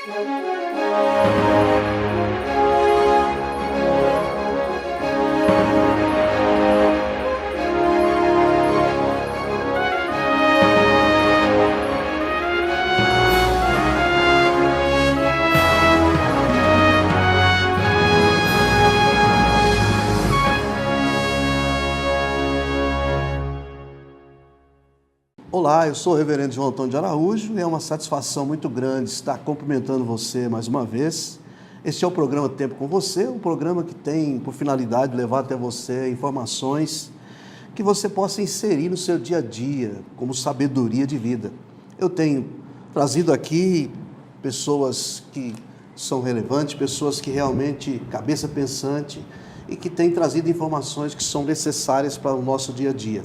Olá, eu sou o reverendo João Antônio de Araújo e é uma satisfação muito grande estar cumprimentando você mais uma vez. Este é o programa Tempo com Você, um programa que tem por finalidade levar até você informações que você possa inserir no seu dia a dia, como sabedoria de vida. Eu tenho trazido aqui pessoas que são relevantes, pessoas que realmente, cabeça pensante, e que têm trazido informações que são necessárias para o nosso dia a dia.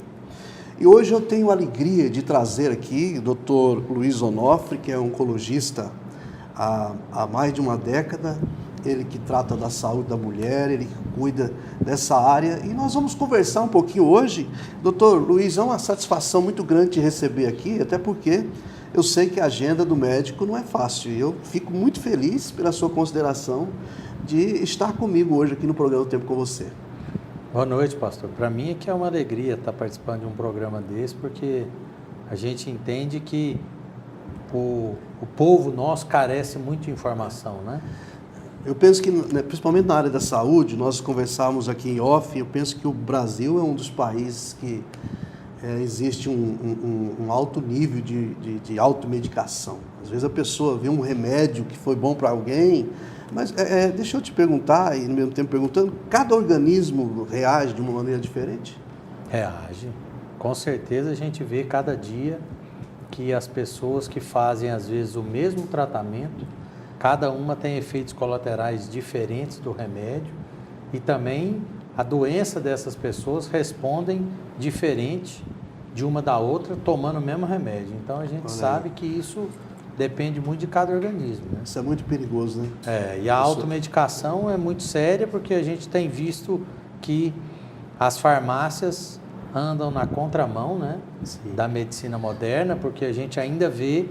E hoje eu tenho a alegria de trazer aqui o Dr. Luiz Onofre, que é oncologista há mais de uma década, ele que trata da saúde da mulher, ele que cuida dessa área, e nós vamos conversar um pouquinho hoje. Dr. Luiz, é uma satisfação muito grande te receber aqui, até porque eu sei que a agenda do médico não é fácil, e eu fico muito feliz pela sua consideração de estar comigo hoje aqui no programa Tempo com Você. Boa noite, pastor. Para mim é que é uma alegria estar participando de um programa desse, porque a gente entende que o povo nosso carece muito de informação, né? Eu penso que, principalmente na área da saúde, nós conversávamos aqui em off, eu penso que o Brasil é um dos países que existe um alto nível de automedicação. Às vezes a pessoa vê um remédio que foi bom para alguém, mas deixa eu te perguntar, e no mesmo tempo perguntando, cada organismo reage de uma maneira diferente? Reage. Com certeza a gente vê cada dia que as pessoas que fazem às vezes o mesmo tratamento, cada uma tem efeitos colaterais diferentes do remédio e também a doença dessas pessoas respondem diferente de uma da outra tomando o mesmo remédio. Então a gente sabe que isso depende muito de cada organismo, né? Isso é muito perigoso, né? E a automedicação é muito séria porque a gente tem visto que as farmácias andam na contramão, né, da medicina moderna, porque a gente ainda vê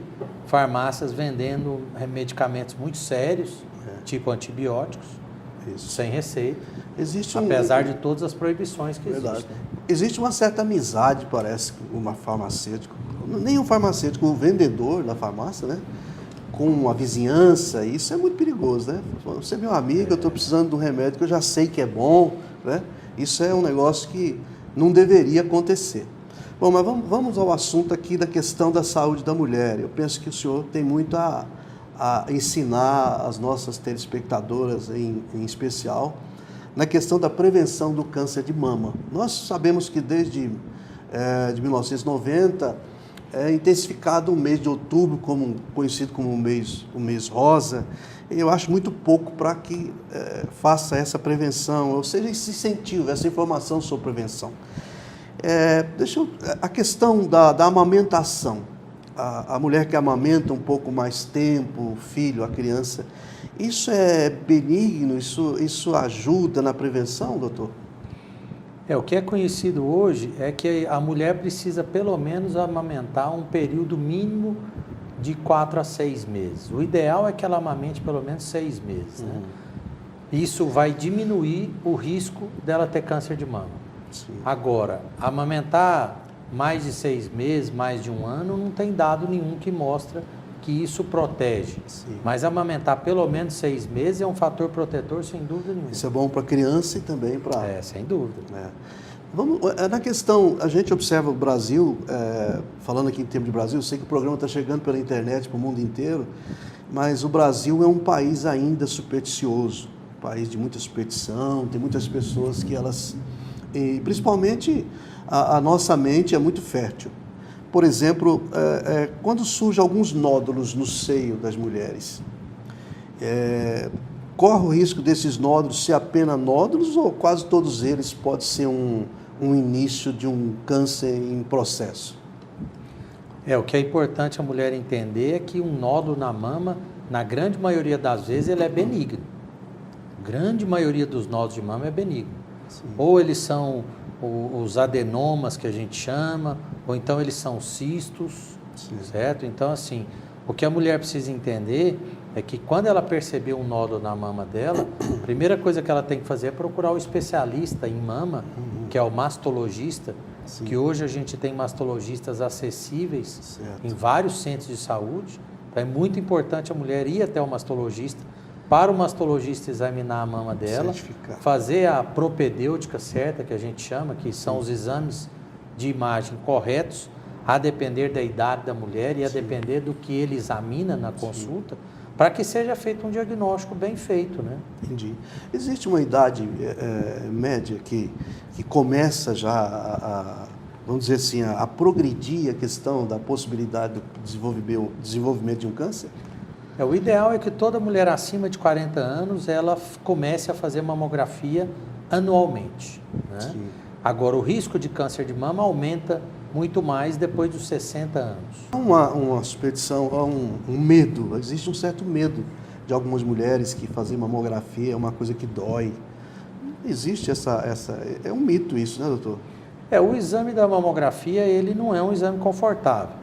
farmácias vendendo medicamentos muito sérios, tipo antibióticos, sem receita, apesar de todas as proibições que existem. Existe uma certa amizade, parece, com uma farmacêutico, nem um farmacêutico, o vendedor da farmácia, né, com a vizinhança, isso é muito perigoso, né? Você é meu amigo, eu estou precisando de um remédio que eu já sei que é bom, né? Isso é um negócio que não deveria acontecer. Bom, mas vamos ao assunto aqui da questão da saúde da mulher. Eu penso que o senhor tem muito a ensinar as nossas telespectadoras, em especial, na questão da prevenção do câncer de mama. Nós sabemos que desde de 1990 é intensificado o mês de outubro, conhecido como o mês rosa. Eu acho muito pouco para que faça essa prevenção, ou seja, esse incentivo, essa informação sobre prevenção. A questão da amamentação, a mulher que amamenta um pouco mais tempo, o filho, a criança, isso é benigno, isso ajuda na prevenção, doutor? O que é conhecido hoje é que a mulher precisa pelo menos amamentar um período mínimo de 4 a 6 meses. O ideal é que ela amamente pelo menos 6 meses, né? Isso vai diminuir o risco dela ter câncer de mama. Sim. Agora, amamentar mais de 6 meses, mais de 1 ano, não tem dado nenhum que mostra que isso protege. Sim. Mas amamentar pelo menos 6 meses é um fator protetor sem dúvida nenhuma. Isso é bom para a criança e também para... sem dúvida. Na questão, a gente observa o Brasil, falando aqui em termos de Brasil, eu sei que o programa está chegando pela internet para o mundo inteiro, mas o Brasil é um país ainda supersticioso, um país de muita superstição, tem muitas pessoas que elas... E principalmente a nossa mente é muito fértil. Por exemplo, quando surgem alguns nódulos no seio das mulheres, corre o risco desses nódulos ser apenas nódulos ou quase todos eles podem ser um início de um câncer em processo? O que é importante a mulher entender é que um nódulo na mama, na grande maioria das vezes, ele é benigno. A grande maioria dos nódulos de mama é benigno. Sim. Ou eles são os adenomas que a gente chama, ou então eles são cistos, certo? Então, assim, O que a mulher precisa entender é que quando ela perceber um nódulo na mama dela, a primeira coisa que ela tem que fazer é procurar o especialista em mama, que é o mastologista, Sim. que hoje a gente tem mastologistas acessíveis em vários centros de saúde. Então é muito importante a mulher ir até o mastologista, para o mastologista examinar a mama dela, fazer a propedêutica certa, que a gente chama, que são os exames de imagem corretos, a depender da idade da mulher e a depender do que ele examina na consulta, para que seja feito um diagnóstico bem feito, né? Entendi. Existe uma idade média que começa já vamos dizer assim, a progredir a questão da possibilidade do desenvolvimento de um câncer? O ideal é que toda mulher acima de 40 anos, ela comece a fazer mamografia anualmente, né? Agora, o risco de câncer de mama aumenta muito mais depois dos 60 anos. Há uma suspeição, há um medo, existe um certo medo de algumas mulheres que fazer mamografia é uma coisa que dói. Existe é um mito isso, né, doutor? O exame da mamografia, ele não é um exame confortável.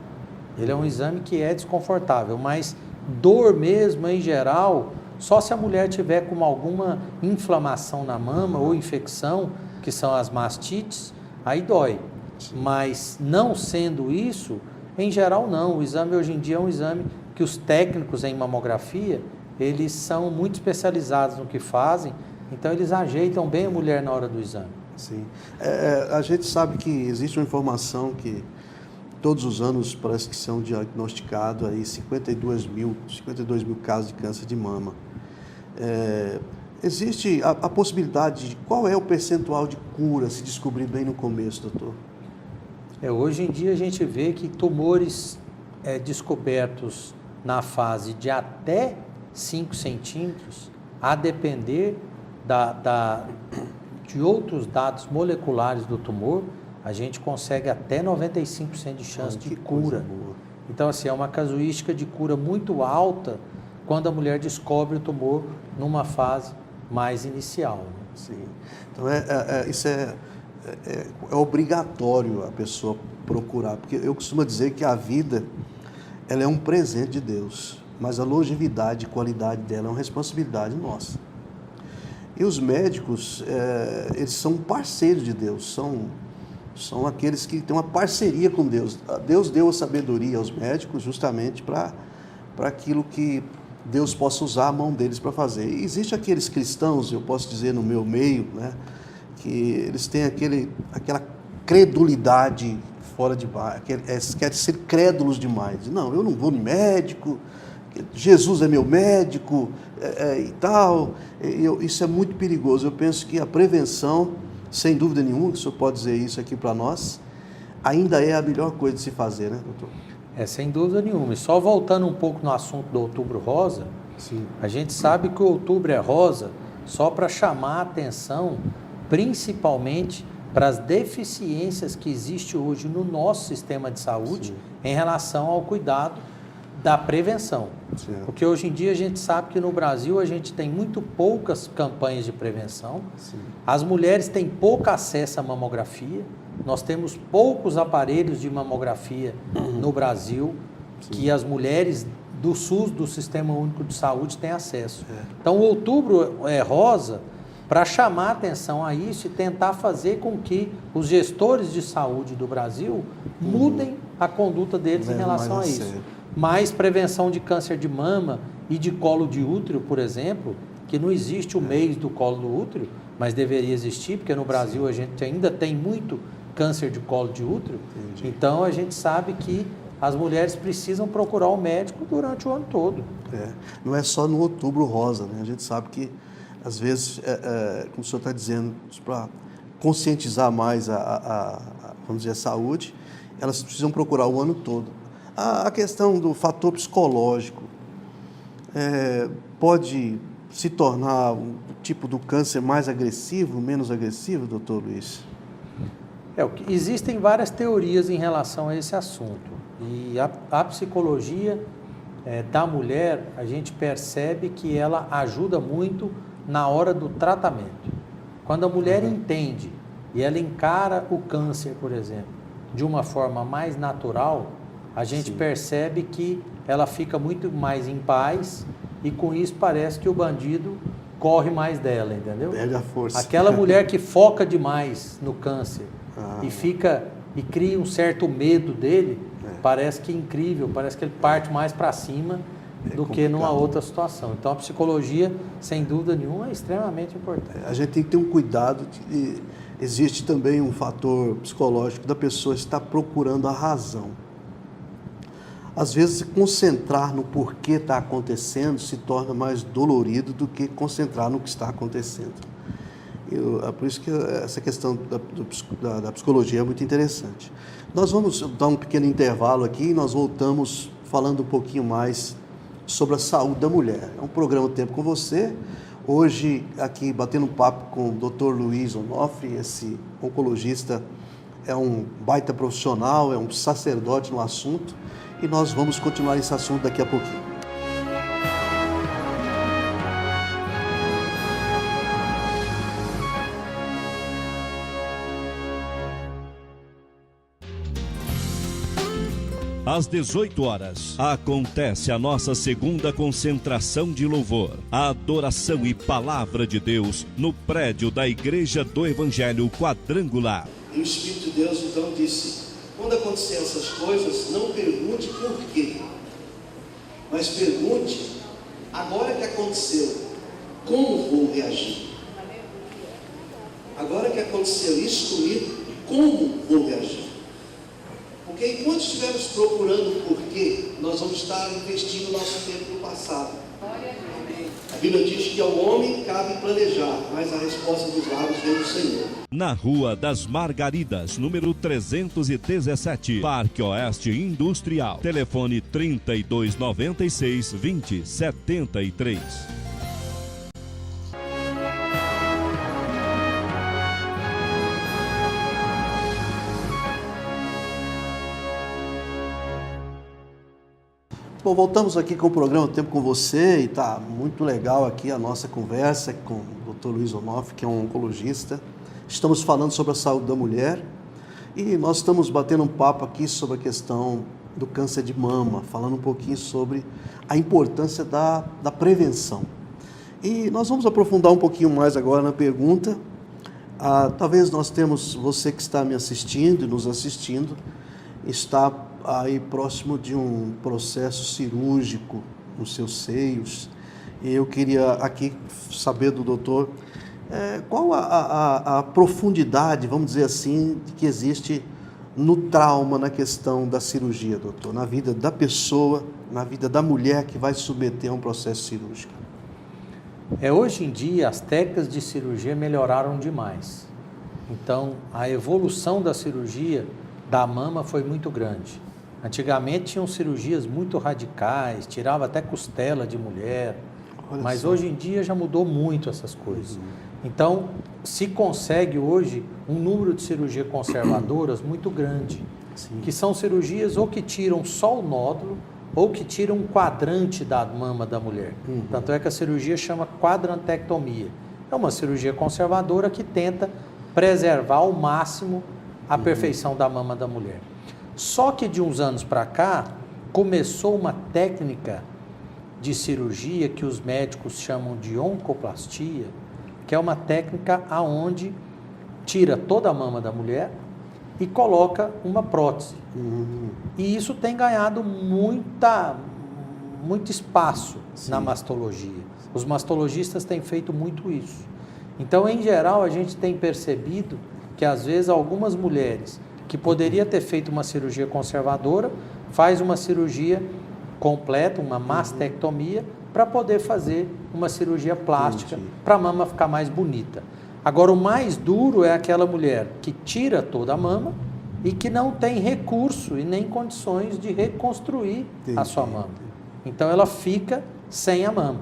Ele é um exame que é desconfortável, mas dor mesmo, em geral, só se a mulher tiver com alguma inflamação na mama ou infecção, que são as mastites, aí dói. Mas não sendo isso, em geral não. O exame hoje em dia é um exame que os técnicos em mamografia, eles são muito especializados no que fazem, então eles ajeitam bem a mulher na hora do exame. Sim. A gente sabe que existe uma informação que todos os anos parece que são diagnosticados aí 52 mil casos de câncer de mama. Existe a possibilidade de qual é o percentual de cura se descobrir bem no começo, doutor? Hoje em dia a gente vê que tumores descobertos na fase de até 5 centímetros, a depender de outros dados moleculares do tumor, a gente consegue até 95% de chance de cura. Então, assim, é uma casuística de cura muito alta quando a mulher descobre o tumor numa fase mais inicial. Né? Sim. Então, isso é obrigatório a pessoa procurar, porque eu costumo dizer que a vida ela é um presente de Deus, mas a longevidade e qualidade dela é uma responsabilidade nossa. E os médicos, eles são parceiros de Deus, são aqueles que têm uma parceria com Deus. Deus deu a sabedoria aos médicos justamente para aquilo que Deus possa usar a mão deles para fazer. E existe aqueles cristãos, eu posso dizer no meu meio, né, que eles têm aquela credulidade fora de baixo, querem ser crédulos demais. Não, eu não vou no médico, Jesus é meu médico e tal. Isso é muito perigoso. Eu penso que a prevenção, sem dúvida nenhuma, que o senhor pode dizer isso aqui para nós, ainda é a melhor coisa de se fazer, né, doutor? Sem dúvida nenhuma. E só voltando um pouco no assunto do Outubro Rosa, sim, a gente sabe que o Outubro é rosa só para chamar a atenção, principalmente para as deficiências que existem hoje no nosso sistema de saúde, sim, em relação ao cuidado da prevenção. Sim. Porque hoje em dia a gente sabe que no Brasil a gente tem muito poucas campanhas de prevenção, sim, as mulheres têm pouco acesso à mamografia, nós temos poucos aparelhos de mamografia no Brasil, sim, que as mulheres do SUS, do Sistema Único de Saúde, têm acesso. Então o Outubro é rosa para chamar atenção a isso e tentar fazer com que os gestores de saúde do Brasil mudem a conduta deles em relação a isso. Sério. Mas prevenção de câncer de mama e de colo de útero, por exemplo, que não existe o mês do colo do útero, mas deveria existir, porque no Brasil, sim, a gente ainda tem muito câncer de colo de útero. Entendi. Então a gente sabe que as mulheres precisam procurar o médico durante o ano todo. Não é só no Outubro Rosa, né? A gente sabe que às vezes, como o senhor está dizendo, para conscientizar mais vamos dizer, a saúde, elas precisam procurar o ano todo. A questão do fator psicológico pode se tornar um tipo do câncer mais agressivo, menos agressivo, doutor Luiz? Existem várias teorias em relação a esse assunto. E a psicologia da mulher, a gente percebe que ela ajuda muito na hora do tratamento. Quando a mulher entende e ela encara o câncer, por exemplo, de uma forma mais natural, a gente Sim. percebe que ela fica muito mais em paz e com isso parece que o bandido corre mais dela, entendeu? Perde a força. Aquela mulher que foca demais no câncer Ah. e cria um certo medo dele, parece que é incrível, parece que ele parte mais para cima do que numa outra situação. Então a psicologia, sem dúvida nenhuma, é extremamente importante. A gente tem que ter um cuidado. Existe também um fator psicológico da pessoa estar procurando a razão. Às vezes, concentrar no porquê está acontecendo se torna mais dolorido do que concentrar no que está acontecendo. É por isso que essa questão da psicologia é muito interessante. Nós vamos dar um pequeno intervalo aqui e nós voltamos falando um pouquinho mais sobre a saúde da mulher. É um programa Tempo com Você. Hoje, aqui, batendo um papo com o Dr. Luiz Onofre, esse oncologista é um baita profissional, é um sacerdote no assunto. E nós vamos continuar esse assunto daqui a pouquinho. Às 18 horas, acontece a nossa segunda concentração de louvor, a adoração e palavra de Deus no prédio da Igreja do Evangelho Quadrangular. E o Espírito de Deus então disse: quando acontecerem essas coisas, não pergunte por quê, mas pergunte, agora que aconteceu, como vou reagir? Agora que aconteceu isso comigo, como vou reagir? Porque enquanto estivermos procurando o porquê, nós vamos estar investindo nosso tempo no passado. A Bíblia diz que ao homem cabe planejar, mas a resposta dos lábios vem do Senhor. Na Rua das Margaridas, número 317, Parque Oeste Industrial. Telefone 3296-2073. Bom, voltamos aqui com o programa Tempo com Você e está muito legal aqui a nossa conversa com o Dr. Luiz Onofre, que é um oncologista. Estamos falando sobre a saúde da mulher e nós estamos batendo um papo aqui sobre a questão do câncer de mama, falando um pouquinho sobre a importância da prevenção. E nós vamos aprofundar um pouquinho mais agora na pergunta. Talvez nós temos, você que está me assistindo e nos assistindo, está aí próximo de um processo cirúrgico nos seus seios. E eu queria aqui saber do doutor qual a profundidade, vamos dizer assim, que existe no trauma, na questão da cirurgia, doutor, na vida da pessoa, na vida da mulher que vai se submeter a um processo cirúrgico. Hoje em dia, as técnicas de cirurgia melhoraram demais. Então, a evolução da cirurgia da mama foi muito grande. Antigamente tinham cirurgias muito radicais, tirava até costela de mulher, mas hoje em dia já mudou muito essas coisas. Então, se consegue hoje um número de cirurgias conservadoras muito grande, que são cirurgias ou que tiram só o nódulo, ou que tiram um quadrante da mama da mulher. Tanto é que a cirurgia chama quadrantectomia. É uma cirurgia conservadora que tenta preservar ao máximo a perfeição da mama da mulher. Só que de uns anos para cá, começou uma técnica de cirurgia que os médicos chamam de oncoplastia, que é uma técnica aonde tira toda a mama da mulher e coloca uma prótese. E isso tem ganhado muito espaço na mastologia. Os mastologistas têm feito muito isso. Então, em geral, a gente tem percebido que, às vezes, algumas mulheres que poderia ter feito uma cirurgia conservadora, faz uma cirurgia completa, uma mastectomia, para poder fazer uma cirurgia plástica, para a mama ficar mais bonita. Agora, o mais duro é aquela mulher que tira toda a mama e que não tem recurso e nem condições de reconstruir a sua mama. Então, ela fica sem a mama.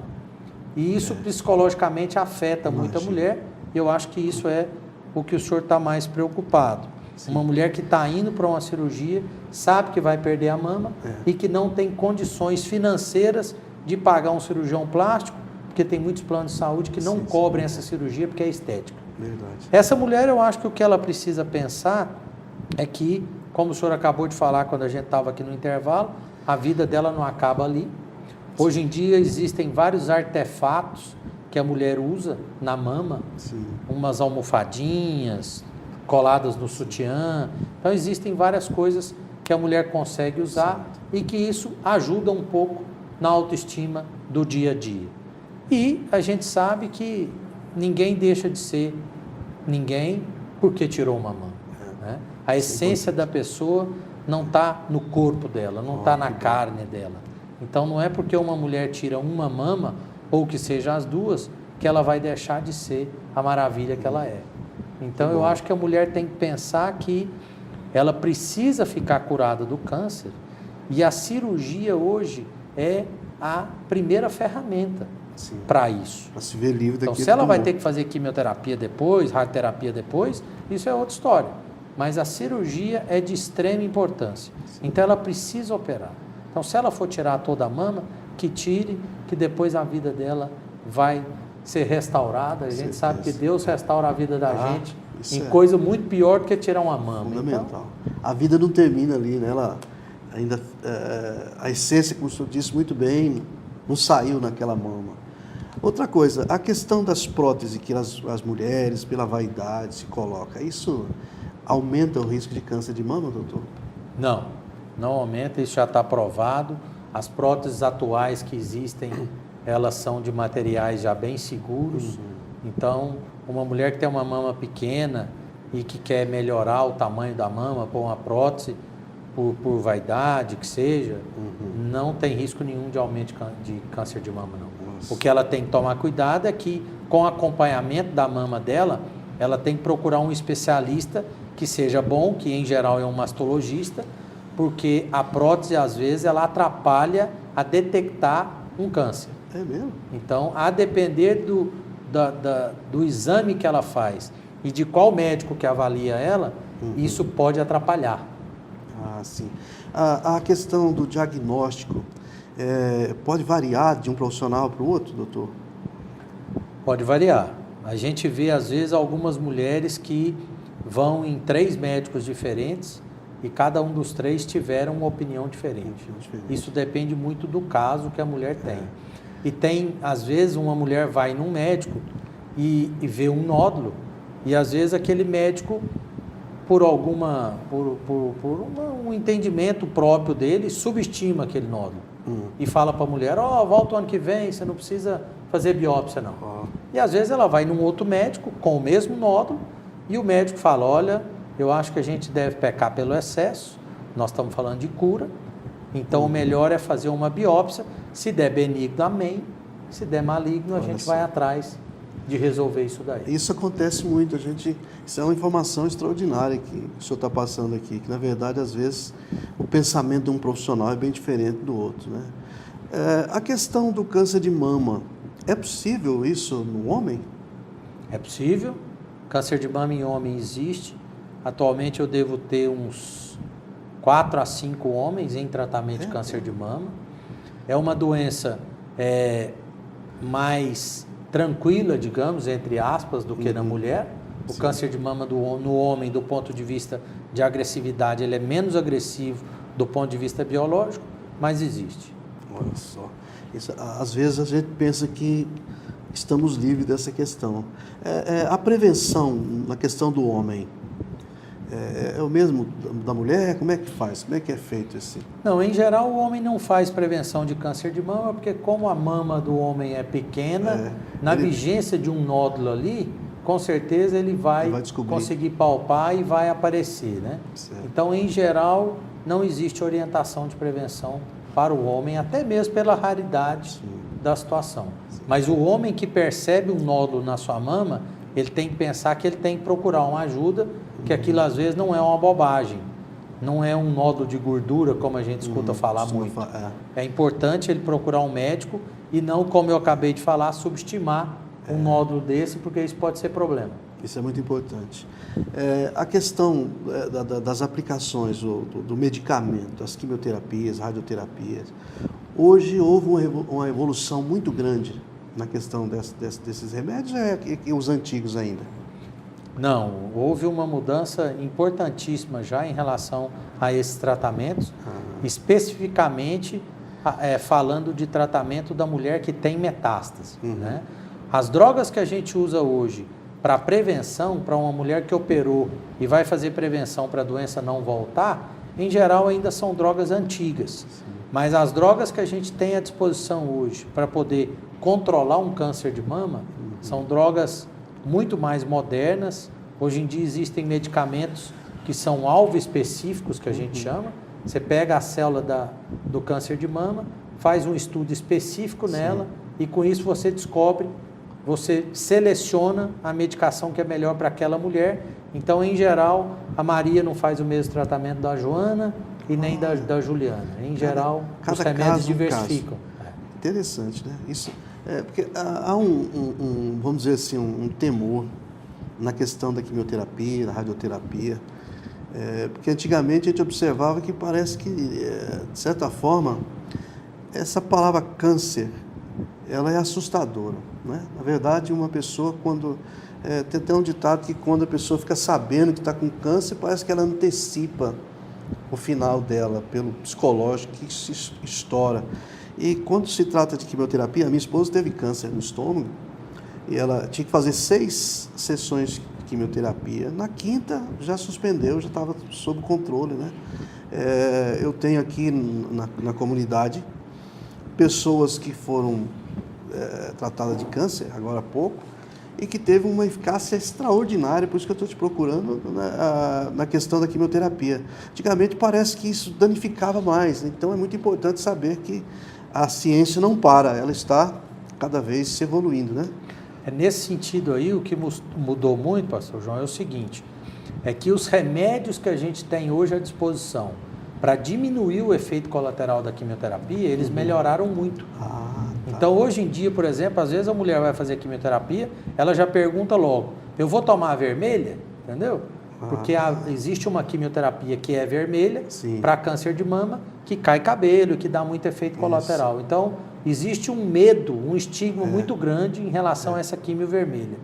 E isso psicologicamente afeta muito a mulher, e eu acho que isso é o que o senhor está mais preocupado. Uma mulher que está indo para uma cirurgia, sabe que vai perder a mama e que não tem condições financeiras de pagar um cirurgião plástico, porque tem muitos planos de saúde que não cobrem essa cirurgia porque é estética. Verdade. Essa mulher, eu acho que o que ela precisa pensar é que como o senhor acabou de falar quando a gente estava aqui no intervalo, a vida dela não acaba ali. Hoje em dia existem vários artefatos que a mulher usa na mama, Sim. umas almofadinhas coladas no sutiã. Então existem várias coisas que a mulher consegue usar e que isso ajuda um pouco na autoestima do dia a dia. E a gente sabe que ninguém deixa de ser ninguém porque tirou uma mama, né? A essência da pessoa não está no corpo dela, não está na carne dela. Então não é porque uma mulher tira uma mama, ou que seja as duas, que ela vai deixar de ser a maravilha que ela é. Então eu acho que a mulher tem que pensar que ela precisa ficar curada do câncer, e a cirurgia hoje é a primeira ferramenta para isso. Para se ver livre daquilo. Então, se ela vai ter que fazer quimioterapia depois, radioterapia depois, isso é outra história. Mas a cirurgia é de extrema importância. Então, ela precisa operar. Então, se ela for tirar toda a mama, que tire, que depois a vida dela vai ser restaurada. A gente sabe que Deus restaura a vida da gente em coisa muito pior do que tirar uma mama. Fundamental. Então, a vida não termina ali, né? Ela ainda, a essência, como o senhor disse muito bem, não saiu naquela mama. Outra coisa, a questão das próteses que as mulheres, pela vaidade, se colocam, isso aumenta o risco de câncer de mama, doutor? Não aumenta, isso já está provado. As próteses atuais que existem, elas são de materiais já bem seguros. Então, uma mulher que tem uma mama pequena e que quer melhorar o tamanho da mama com uma prótese, por vaidade, que seja, não tem risco nenhum de aumento de câncer de mama, não. O que ela tem que tomar cuidado é que, com o acompanhamento da mama dela, ela tem que procurar um especialista que seja bom, que em geral é um mastologista, porque a prótese, às vezes, ela atrapalha a detectar um câncer. É mesmo? Então, a depender do exame que ela faz e de qual médico que avalia ela, isso pode atrapalhar. Ah, sim. A questão do diagnóstico pode variar de um profissional para o outro, doutor? Pode variar. A gente vê, às vezes, algumas mulheres que vão em 3 médicos diferentes e cada um dos 3 tiveram uma opinião diferente. Isso depende muito do caso que a mulher tem. E tem, às vezes, uma mulher vai num médico e vê um nódulo, e às vezes aquele médico, por um entendimento próprio dele, subestima aquele nódulo. E fala para a mulher, volta o ano que vem, você não precisa fazer biópsia não. E às vezes ela vai num outro médico com o mesmo nódulo, e o médico fala, olha, eu acho que a gente deve pecar pelo excesso, nós estamos falando de cura, então o melhor é fazer uma biópsia, se der benigno, amém, se der maligno, a gente vai atrás de resolver isso daí. Isso acontece muito, isso é uma informação extraordinária que o senhor está passando aqui, que na verdade, às vezes, o pensamento de um profissional é bem diferente do outro, né? A questão do câncer de mama, é possível isso no homem? É possível, câncer de mama em homem existe, atualmente eu devo ter uns 4 a 5 homens em tratamento de câncer de mama. É uma doença mais tranquila, digamos, entre aspas, do que na mulher. O câncer de mama no homem, do ponto de vista de agressividade, ele é menos agressivo do ponto de vista biológico, mas existe. Olha só. Isso, às vezes a gente pensa que estamos livres dessa questão. A prevenção na questão do homem é o mesmo da mulher? Como é que faz? Como é que é feito esse? Não, em geral o homem não faz prevenção de câncer de mama, porque como a mama do homem é pequena, vigência de um nódulo ali, com certeza ele vai conseguir palpar e vai aparecer, né? Então, em geral, não existe orientação de prevenção para o homem, até mesmo pela raridade da situação. Mas o homem que percebe um nódulo na sua mama, ele tem que pensar que ele tem que procurar uma ajuda, que aquilo às vezes não é uma bobagem, não é um nódulo de gordura, como a gente escuta falar muito. É importante ele procurar um médico e não, como eu acabei de falar, subestimar um nódulo desse, porque isso pode ser problema. Isso é muito importante. A questão das aplicações do medicamento, as quimioterapias, radioterapias, hoje houve uma evolução muito grande na questão desses remédios, e os antigos ainda? Não, houve uma mudança importantíssima já em relação a esses tratamentos, especificamente falando de tratamento da mulher que tem metástase. Né? As drogas que a gente usa hoje para prevenção, para uma mulher que operou e vai fazer prevenção para a doença não voltar, em geral ainda são drogas antigas. Sim. Mas as drogas que a gente tem à disposição hoje para poder controlar um câncer de mama são drogas muito mais modernas. Hoje em dia existem medicamentos que são alvo específicos, que a gente chama. Você pega a célula do câncer de mama, faz um estudo específico nela e com isso você descobre, você seleciona a medicação que é melhor para aquela mulher. Então, em geral, a Maria não faz o mesmo tratamento da Joana e nem da Juliana. Em geral, os remédios diversificam. Interessante, né? Isso, porque há vamos dizer assim, um temor na questão da quimioterapia, da radioterapia, porque antigamente a gente observava que parece que, de certa forma, essa palavra câncer, ela é assustadora, né? Na verdade, uma pessoa, quando... tem até um ditado que quando a pessoa fica sabendo que está com câncer, parece que ela antecipa o final dela, pelo psicológico que se estoura. E quando se trata de quimioterapia, a minha esposa teve câncer no estômago e ela tinha que fazer 6 sessões de quimioterapia. Na 5ª já suspendeu, já estava sob controle, né? Eu tenho aqui na comunidade pessoas que foram tratadas de câncer agora há pouco e que teve uma eficácia extraordinária, por isso que eu estou te procurando na questão da quimioterapia. Antigamente parece que isso danificava mais, então é muito importante saber que a ciência não para, ela está cada vez se evoluindo, né? Nesse sentido aí, o que mudou muito, pastor João, é o seguinte, é que os remédios que a gente tem hoje à disposição para diminuir o efeito colateral da quimioterapia, eles melhoraram muito. Então, hoje em dia, por exemplo, às vezes a mulher vai fazer quimioterapia, ela já pergunta logo, eu vou tomar a vermelha? Entendeu? Porque existe uma quimioterapia que é vermelha para câncer de mama, que cai cabelo, que dá muito efeito colateral. Então, existe um medo, um estigma muito grande em relação a essa quimio vermelha.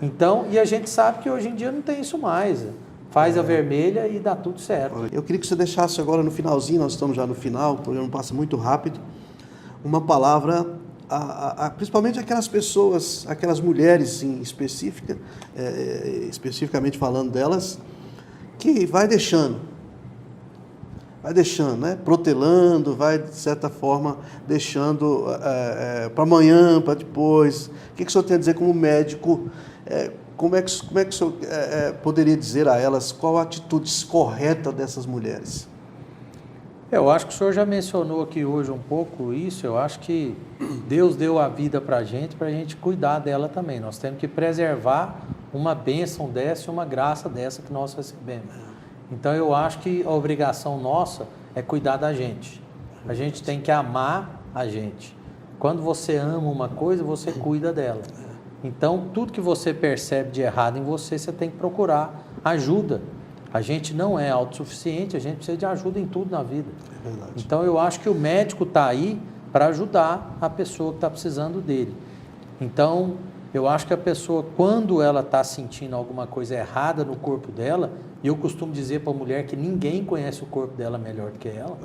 Então, e a gente sabe que hoje em dia não tem isso mais. Faz a vermelha e dá tudo certo. Eu queria que você deixasse agora no finalzinho, nós estamos já no final, o programa passa muito rápido, uma palavra, principalmente aquelas pessoas, aquelas mulheres em especificamente falando delas, que vai deixando, né? Protelando, vai de certa forma deixando para amanhã, para depois. O que o senhor tem a dizer como médico? Como é que o senhor poderia dizer a elas qual a atitude correta dessas mulheres? Eu acho que o senhor já mencionou aqui hoje um pouco isso. Eu acho que Deus deu a vida para a gente cuidar dela também. Nós temos que preservar uma bênção dessa e uma graça dessa que nós recebemos. Então eu acho que a obrigação nossa é cuidar da gente. A gente tem que amar a gente. Quando você ama uma coisa, você cuida dela. Então, tudo que você percebe de errado em você, você tem que procurar ajuda. A gente não é autossuficiente, a gente precisa de ajuda em tudo na vida. É verdade. Então, eu acho que o médico está aí para ajudar a pessoa que está precisando dele. Então, eu acho que a pessoa, quando ela está sentindo alguma coisa errada no corpo dela, e eu costumo dizer para a mulher que ninguém conhece o corpo dela melhor do que ela,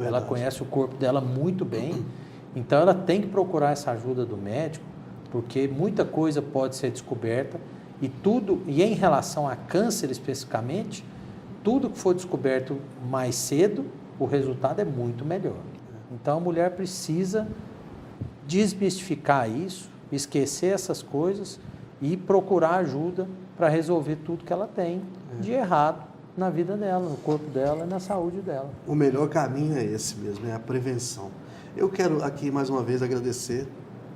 ela conhece o corpo dela muito bem, então ela tem que procurar essa ajuda do médico, porque muita coisa pode ser descoberta e em relação a câncer especificamente, tudo que for descoberto mais cedo, o resultado é muito melhor. Então a mulher precisa desmistificar isso, esquecer essas coisas e procurar ajuda para resolver tudo que ela tem de errado na vida dela, no corpo dela e na saúde dela. O melhor caminho é esse mesmo, é a prevenção. Eu quero aqui mais uma vez agradecer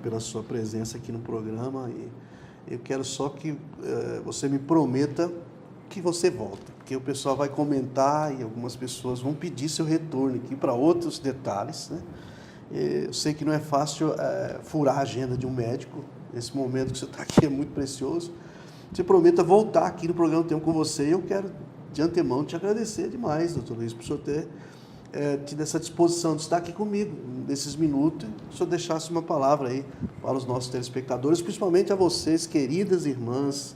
pela sua presença aqui no programa e eu quero só que você me prometa que você volta, porque o pessoal vai comentar e algumas pessoas vão pedir seu retorno aqui para outros detalhes, né? Eu sei que não é fácil furar a agenda de um médico, esse momento que você está aqui é muito precioso. Você prometa voltar aqui no programa Tempo com você e eu quero de antemão te agradecer demais, doutor Luiz, por o senhor ter tido essa disposição de estar aqui comigo nesses minutos, se o senhor deixasse uma palavra aí para os nossos telespectadores, principalmente a vocês, queridas irmãs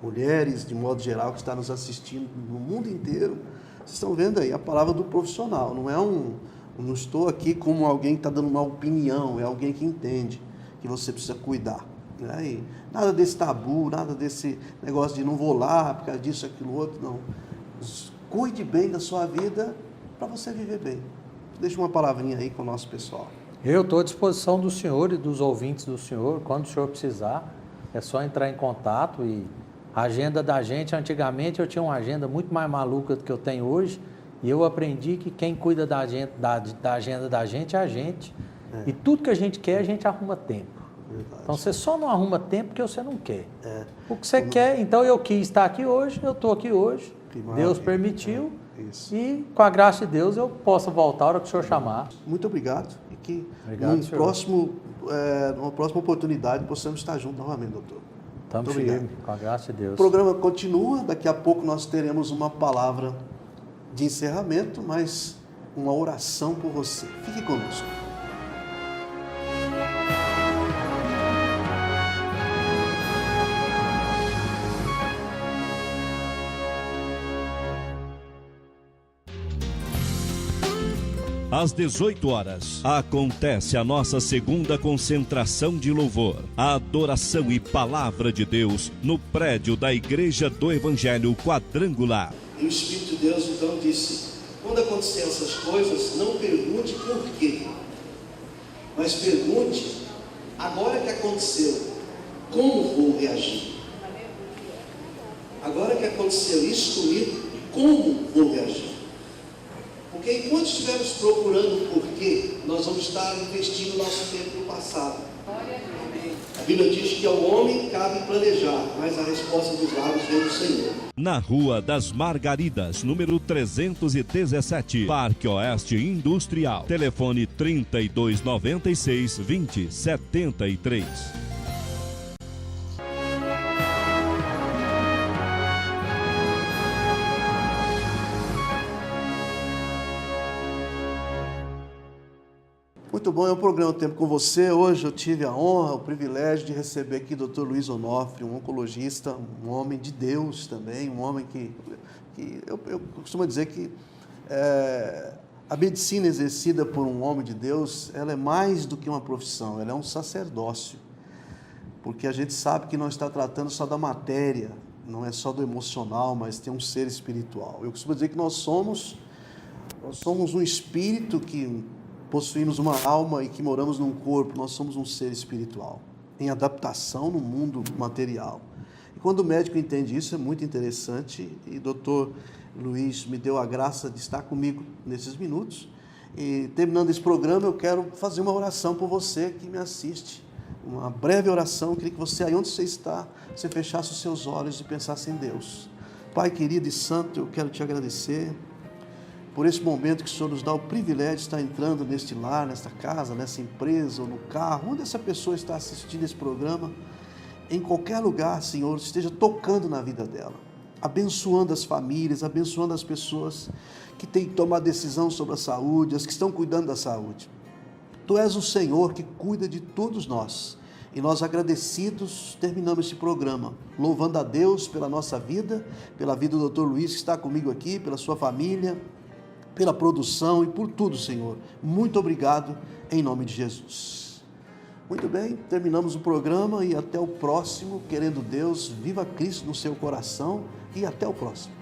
mulheres, de modo geral, que está nos assistindo no mundo inteiro, vocês estão vendo aí a palavra do profissional. Não estou aqui como alguém que está dando uma opinião, é alguém que entende que você precisa cuidar. Né? E nada desse tabu, nada desse negócio de não vou lá por causa disso, aquilo, outro, não. Cuide bem da sua vida para você viver bem. Deixa uma palavrinha aí com o nosso pessoal. Eu estou à disposição do senhor e dos ouvintes do senhor. Quando o senhor precisar, é só entrar em contato. E a agenda da gente, antigamente eu tinha uma agenda muito mais maluca do que eu tenho hoje, e eu aprendi que quem cuida da agenda da gente é a gente. E tudo que a gente quer, a gente arruma tempo. Verdade. Então você só não arruma tempo porque você não quer. O que você quer, então eu quis estar aqui hoje, eu estou aqui hoje, Deus permitiu. Isso. E com a graça de Deus eu posso voltar a hora que o senhor chamar. Muito obrigado. E que numa próxima oportunidade possamos estar juntos novamente, doutor. Estamos firmes, com a graça de Deus. O programa continua, daqui a pouco nós teremos uma palavra de encerramento, mas uma oração por você. Fique conosco. Às 18 horas, acontece a nossa segunda concentração de louvor, a adoração e palavra de Deus no prédio da Igreja do Evangelho Quadrangular. E o Espírito de Deus então disse: quando acontecer essas coisas, não pergunte por quê, mas pergunte, agora que aconteceu, como vou reagir? Agora que aconteceu isso comigo, como vou reagir? Porque enquanto estivermos procurando o porquê, nós vamos estar investindo nosso tempo no passado. A Bíblia diz que ao homem cabe planejar, mas a resposta dos lábios vem do Senhor. Na Rua das Margaridas, número 317, Parque Oeste Industrial. Telefone 3296-2073. Muito bom, é o programa Tempo com Você. Hoje eu tive a honra, o privilégio de receber aqui o Dr. Luiz Onofre, um oncologista, um homem de Deus também, um homem que eu costumo dizer que a medicina exercida por um homem de Deus, ela é mais do que uma profissão, ela é um sacerdócio, porque a gente sabe que não está tratando só da matéria, não é só do emocional, mas tem um ser espiritual. Eu costumo dizer que nós somos um espírito que possuímos uma alma e que moramos num corpo, nós somos um ser espiritual, em adaptação no mundo material. E quando o médico entende isso, é muito interessante, e o doutor Luiz me deu a graça de estar comigo nesses minutos, e terminando esse programa, eu quero fazer uma oração por você que me assiste, uma breve oração. Eu queria que você, aí onde você está, você fechasse os seus olhos e pensasse em Deus. Pai querido e santo, eu quero te agradecer por esse momento que o Senhor nos dá o privilégio de estar entrando neste lar, nesta casa, nessa empresa ou no carro, onde essa pessoa está assistindo esse programa, em qualquer lugar, Senhor, esteja tocando na vida dela, abençoando as famílias, abençoando as pessoas que têm que tomar decisão sobre a saúde, as que estão cuidando da saúde. Tu és o Senhor que cuida de todos nós, e nós agradecidos terminamos esse programa, louvando a Deus pela nossa vida, pela vida do Dr. Luiz que está comigo aqui, pela sua família, pela produção e por tudo, Senhor. Muito obrigado, em nome de Jesus. Muito bem, terminamos o programa e até o próximo, querendo Deus, viva Cristo no seu coração e até o próximo.